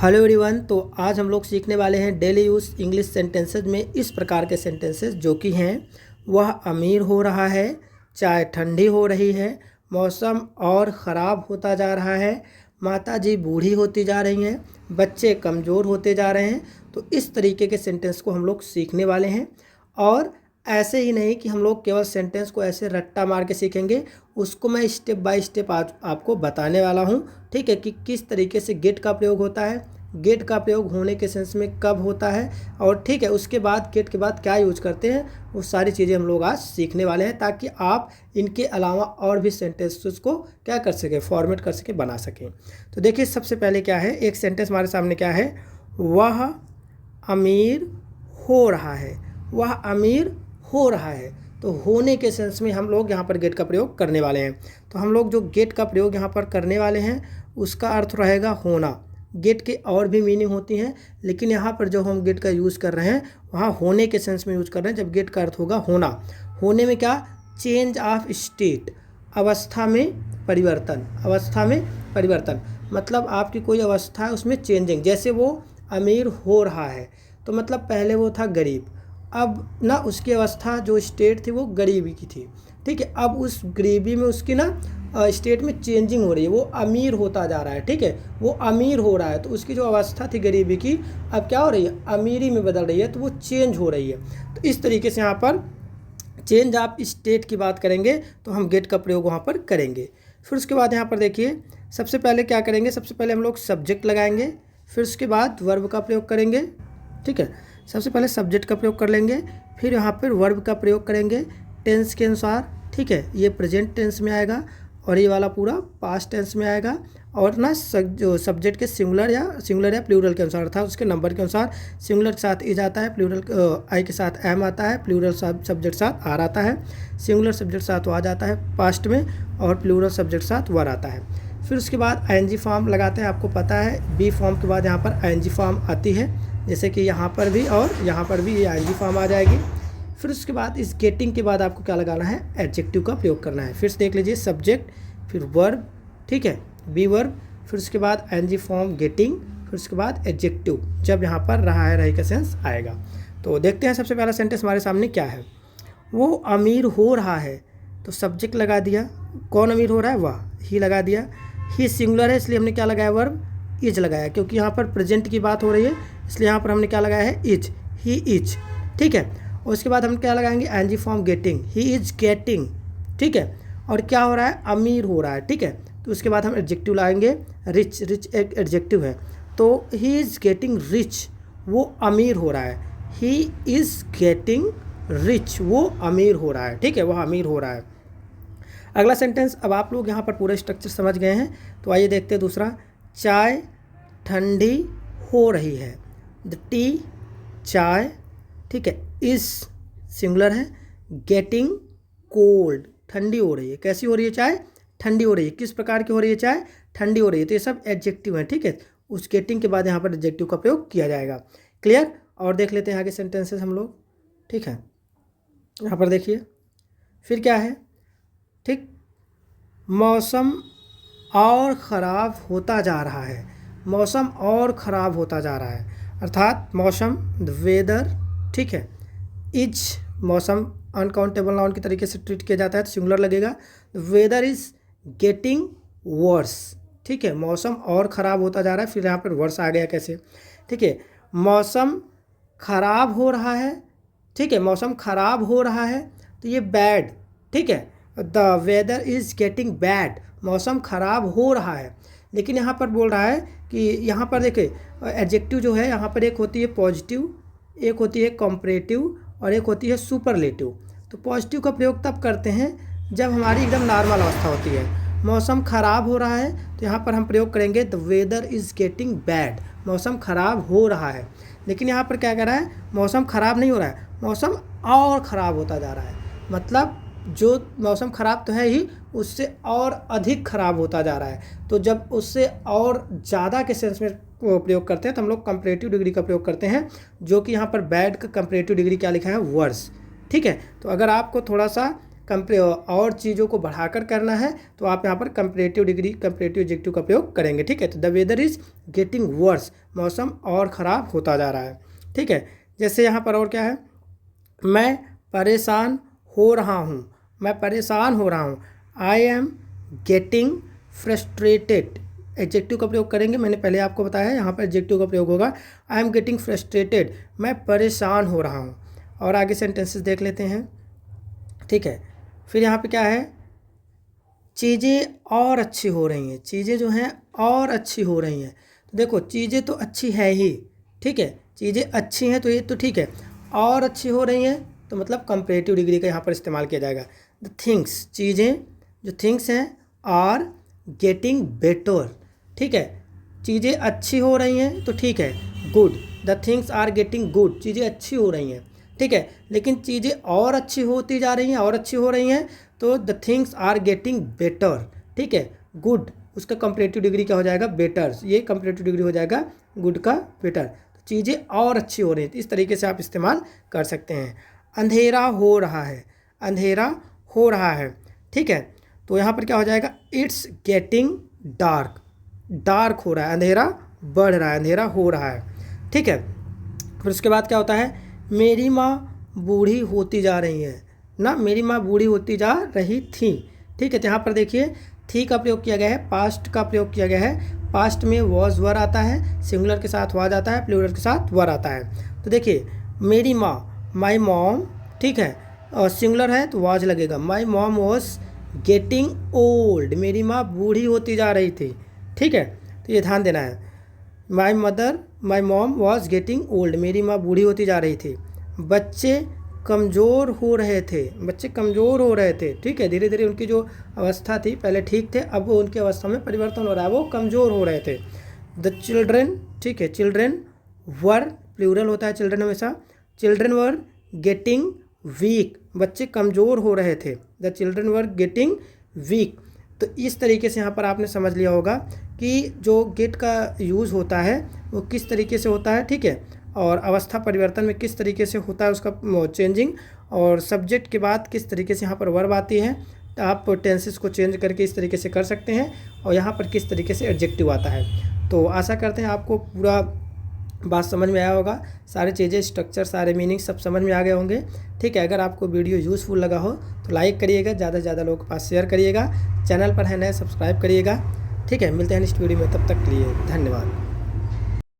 Hello everyone. तो आज हम लोग सीखने वाले हैं डेली यूज़ इंग्लिश सेंटेंसेस में इस प्रकार के सेंटेंसेस जो कि हैं वह अमीर हो रहा है, चाय ठंडी हो रही है, मौसम और ख़राब होता जा रहा है, माता जी बूढ़ी होती जा रही हैं, बच्चे कमज़ोर होते जा रहे हैं। तो इस तरीके के सेंटेंस को हम लोग सीखने वाले हैं। और ऐसे ही नहीं कि हम लोग केवल सेंटेंस को ऐसे रट्टा मार के सीखेंगे, उसको मैं स्टेप बाय स्टेप आज आपको बताने वाला हूँ। ठीक है, कि किस तरीके से गेट का प्रयोग होता है, गेट का प्रयोग होने के सेंस में कब होता है, और ठीक है उसके बाद गेट के बाद क्या यूज करते हैं, वो सारी चीज़ें हम लोग आज सीखने वाले हैं, ताकि आप इनके अलावा और भी सेंटेंसेस को क्या कर सकें, फॉर्मेट कर सकें, बना सकें। तो देखिए सबसे पहले क्या है, एक सेंटेंस हमारे सामने क्या है, वह अमीर हो रहा है। वह अमीर हो रहा है, तो होने के सेंस में हम लोग यहाँ पर गेट का प्रयोग करने वाले हैं। तो हम लोग जो गेट का प्रयोग यहाँ पर करने वाले हैं उसका अर्थ रहेगा होना। गेट के और भी मीनिंग होती हैं, लेकिन यहाँ पर जो हम गेट का यूज़ कर रहे हैं वहाँ होने के सेंस में यूज़ कर रहे हैं। जब गेट का अर्थ होगा होना, होने में क्या, चेंज ऑफ स्टेट, अवस्था में परिवर्तन। अवस्था में परिवर्तन मतलब आपकी कोई अवस्था है उसमें चेंजिंग। जैसे वो अमीर हो रहा है तो मतलब पहले वो था गरीब, अब ना उसकी अवस्था जो स्टेट थी वो गरीबी की थी। ठीक है, अब उस गरीबी में उसकी ना स्टेट में चेंजिंग हो रही है, वो अमीर होता जा रहा है। ठीक है, वो अमीर हो रहा है तो उसकी जो अवस्था थी गरीबी की अब क्या हो रही है, अमीरी में बदल रही है, तो वो चेंज हो रही है। तो इस तरीके से यहाँ पर चेंज ऑफ स्टेट की बात करेंगे तो हम गेट का प्रयोग वहाँ पर करेंगे। फिर उसके बाद यहाँ पर देखिए सबसे पहले क्या करेंगे, सबसे पहले हम लोग सब्जेक्ट लगाएंगे, फिर उसके बाद वर्ब का प्रयोग करेंगे। ठीक है, सबसे पहले सब्जेक्ट का प्रयोग कर लेंगे, फिर यहाँ पर वर्ब का प्रयोग करेंगे टेंस के अनुसार। ठीक है, ये प्रेजेंट टेंस में आएगा और ये वाला पूरा पास्ट टेंस में आएगा। और ना जो सब्जेक्ट के सिंगुलर या प्लूरल के अनुसार था, उसके नंबर के अनुसार सिंगुलर के साथ इज आता है, प्लूरल आई के साथ एम आता है, प्लूरल सब्जेक्ट साथ आर आता है, सिंगुलर सब्जेक्ट साथ वाज आता है पास्ट में, और प्लूरल सब्जेक्ट साथ वर आता है। फिर उसके बाद आईएनजी फॉर्म लगाते हैं, आपको पता है बी फॉर्म के बाद यहाँ पर आईएनजी फॉर्म आती है, जैसे कि यहाँ पर भी और यहाँ पर भी ये आईएनजी फॉर्म आ जाएगी। फिर उसके बाद इस गेटिंग के बाद आपको क्या लगाना है, एडजेक्टिव का प्रयोग करना है। फिर से देख लीजिए, सब्जेक्ट, फिर वर्ब, ठीक है बी वर्ब, फिर उसके बाद एनजी फॉर्म गेटिंग, फिर उसके बाद एडजेक्टिव जब यहाँ पर रहा है रही का सेंस आएगा। तो देखते हैं सबसे पहला सेंटेंस हमारे सामने क्या है, वो अमीर हो रहा है। तो सब्जेक्ट लगा दिया, कौन अमीर हो रहा है, वह, ही लगा दिया। ही सिंगुलर है इसलिए हमने क्या लगाया, वर्ब इज लगाया, क्योंकि यहाँ पर प्रेजेंट की बात हो रही है इसलिए यहाँ पर हमने क्या लगाया है, इज, ही इज। ठीक है, और उसके बाद हम क्या लगाएंगे, NG form getting, he is getting. ठीक है, और क्या हो रहा है, अमीर हो रहा है। ठीक है, तो उसके बाद हम एडजेक्टिव लाएंगे, रिच, रिच एक एडजेक्टिव है, तो ही इज़ गेटिंग रिच, वो अमीर हो रहा है। ही इज़ गेटिंग रिच, वो अमीर हो रहा है। ठीक है, वह अमीर हो रहा है। अगला सेंटेंस, अब आप लोग यहाँ पर पूरा स्ट्रक्चर समझ गए हैं, तो आइए देखते हैं दूसरा, चाय ठंडी हो रही है। द टी, चाय, ठीक है, इस सिंगुलर है, गेटिंग कोल्ड, ठंडी हो रही है। कैसी हो रही है चाय, ठंडी हो रही है। किस प्रकार की हो रही है चाय, ठंडी हो रही है। तो ये सब एडजेक्टिव हैं। ठीक है, उस गेटिंग के बाद यहाँ पर एडजेक्टिव का प्रयोग किया जाएगा। क्लियर, और देख लेते हैं आगे सेंटेंसेस हम लोग। ठीक है, यहाँ पर देखिए फिर क्या है, ठीक, मौसम और ख़राब होता जा रहा है। मौसम और ख़राब होता जा रहा है, अर्थात मौसम, द वेदर, ठीक है, इज, मौसम अनकाउंटेबल नाउन की तरीके से ट्रीट किया जाता है तो सिंगुलर लगेगा। Weather is getting worse. ठीक है, मौसम और ख़राब होता जा रहा है, फिर यहाँ पर वर्स आ गया कैसे। ठीक है, मौसम ख़राब हो रहा है। ठीक है, मौसम ख़राब हो रहा है तो ये बैड। ठीक है, the weather is getting bad, मौसम ख़राब हो रहा है। लेकिन यहाँ पर बोल रहा है कि यहाँ पर देखिए एडजेक्टिव जो है यहाँ पर एक होती है पॉजिटिव, एक होती है कंपैरेटिव, और एक होती है सुपरलेटिव। तो पॉजिटिव का प्रयोग तब करते हैं जब हमारी एकदम नॉर्मल अवस्था होती है। मौसम ख़राब हो रहा है तो यहाँ पर हम प्रयोग करेंगे the weather is getting bad, मौसम ख़राब हो रहा है। लेकिन यहाँ पर क्या कह रहा है, मौसम ख़राब नहीं हो रहा है, मौसम और ख़राब होता जा रहा है। मतलब जो मौसम ख़राब तो है ही, उससे और अधिक ख़राब होता जा रहा है। तो जब उससे और ज़्यादा के सेंस में प्रयोग करते हैं तो हम लोग कंपैरेटिव डिग्री का प्रयोग करते हैं, जो कि यहाँ पर बैड का कंपैरेटिव डिग्री क्या लिखा है, वर्स। ठीक है, तो अगर आपको थोड़ा सा और चीज़ों को बढ़ाकर करना है तो आप यहाँ पर कंपैरेटिव डिग्री कंपैरेटिव एडजेक्टिव का प्रयोग करेंगे। ठीक है, तो the weather is getting worse, मौसम और ख़राब होता जा रहा है। ठीक है, जैसे यहाँ पर और क्या है, मैं परेशान हो रहा हूँ, मैं परेशान हो रहा हूँ। I am getting frustrated, adjective का प्रयोग करेंगे, मैंने पहले आपको बताया है, यहाँ पर एडजेक्टिव का प्रयोग होगा। आई एम गेटिंग फ्रस्ट्रेटेड, मैं परेशान हो रहा हूँ। और आगे सेंटेंसेस देख लेते हैं। ठीक है, फिर यहाँ पे क्या है, चीज़ें और अच्छी हो रही हैं, चीज़ें जो हैं और अच्छी हो रही हैं। तो देखो चीज़ें तो अच्छी है ही, ठीक है, चीज़ें अच्छी हैं तो ये तो ठीक है, और अच्छी हो रही हैं तो मतलब कंपैरेटिव डिग्री का यहाँ पर इस्तेमाल किया जाएगा। द थिंग्स, चीज़ें जो थिंग्स हैं, आर गेटिंग बेटर। ठीक है, चीज़ें अच्छी हो रही हैं तो ठीक है, good. The things are getting good, चीज़ें अच्छी हो रही हैं। ठीक है, लेकिन चीज़ें और अच्छी होती जा रही हैं, और अच्छी हो रही हैं तो the things are getting better. ठीक है, गुड उसका कंपैरेटिव डिग्री क्या हो जाएगा, बेटर, ये कंपैरेटिव डिग्री हो जाएगा गुड का बेटर। तो चीज़ें और अच्छी हो रही हैं, तो इस तरीके से आप इस्तेमाल कर सकते हैं। अंधेरा हो रहा है, अंधेरा हो रहा है। ठीक है, तो यहाँ पर क्या हो जाएगा, इट्स गेटिंग डार्क, डार्क हो रहा है, अंधेरा बढ़ रहा है, अंधेरा हो रहा है। ठीक है, फिर उसके बाद क्या होता है, मेरी माँ बूढ़ी होती जा रही है ना, मेरी माँ बूढ़ी होती जा रही थी। ठीक है, तो यहाँ पर देखिए थी का प्रयोग किया गया है, पास्ट का प्रयोग किया गया है। पास्ट में वॉज वर आता है, सिंगुलर के साथ वाज आता है, प्लूरल के साथ वर आता है। तो देखिए मेरी माँ, माई मॉम, ठीक है, और सिंगुलर है तो वाज लगेगा। My mom was getting old, मेरी माँ बूढ़ी होती जा रही थी। ठीक है, तो ये ध्यान देना है। My mom was getting old, मेरी माँ बूढ़ी होती जा रही थी। बच्चे कमज़ोर हो रहे थे, बच्चे कमज़ोर हो रहे थे। ठीक है, धीरे धीरे उनकी जो अवस्था थी, पहले ठीक थे, अब वो उनकी अवस्था में परिवर्तन हो रहा है, वो कमज़ोर हो रहे थे। द चिल्ड्रेन, ठीक है, चिल्ड्रेन वर, प्लूरल होता है चिल्ड्रेन हमेशा, चिल्ड्रेन वर गेटिंग वीक, बच्चे कमज़ोर हो रहे थे। The children were getting weak. तो इस तरीके से यहाँ पर आपने समझ लिया होगा कि जो गेट का यूज़ होता है वो किस तरीके से होता है। ठीक है, और अवस्था परिवर्तन में किस तरीके से होता है उसका चेंजिंग, और सब्जेक्ट के बाद किस तरीके से यहाँ पर वर्ब आती है। तो आप टेंसेस को चेंज करके इस तरीके से कर सकते हैं, और यहाँ पर किस तरीके से एडजेक्टिव आता है। तो आशा करते हैं आपको पूरा बात समझ में आया होगा, सारी चीज़ें, स्ट्रक्चर, सारे मीनिंग सब समझ में आ गए होंगे। ठीक है, अगर आपको वीडियो यूज़फुल लगा हो तो लाइक करिएगा, ज़्यादा से ज़्यादा लोगों के पास शेयर करिएगा, चैनल पर है नए सब्सक्राइब करिएगा। ठीक है, मिलते हैं नेक्स्ट वीडियो में, तब तक के लिए धन्यवाद।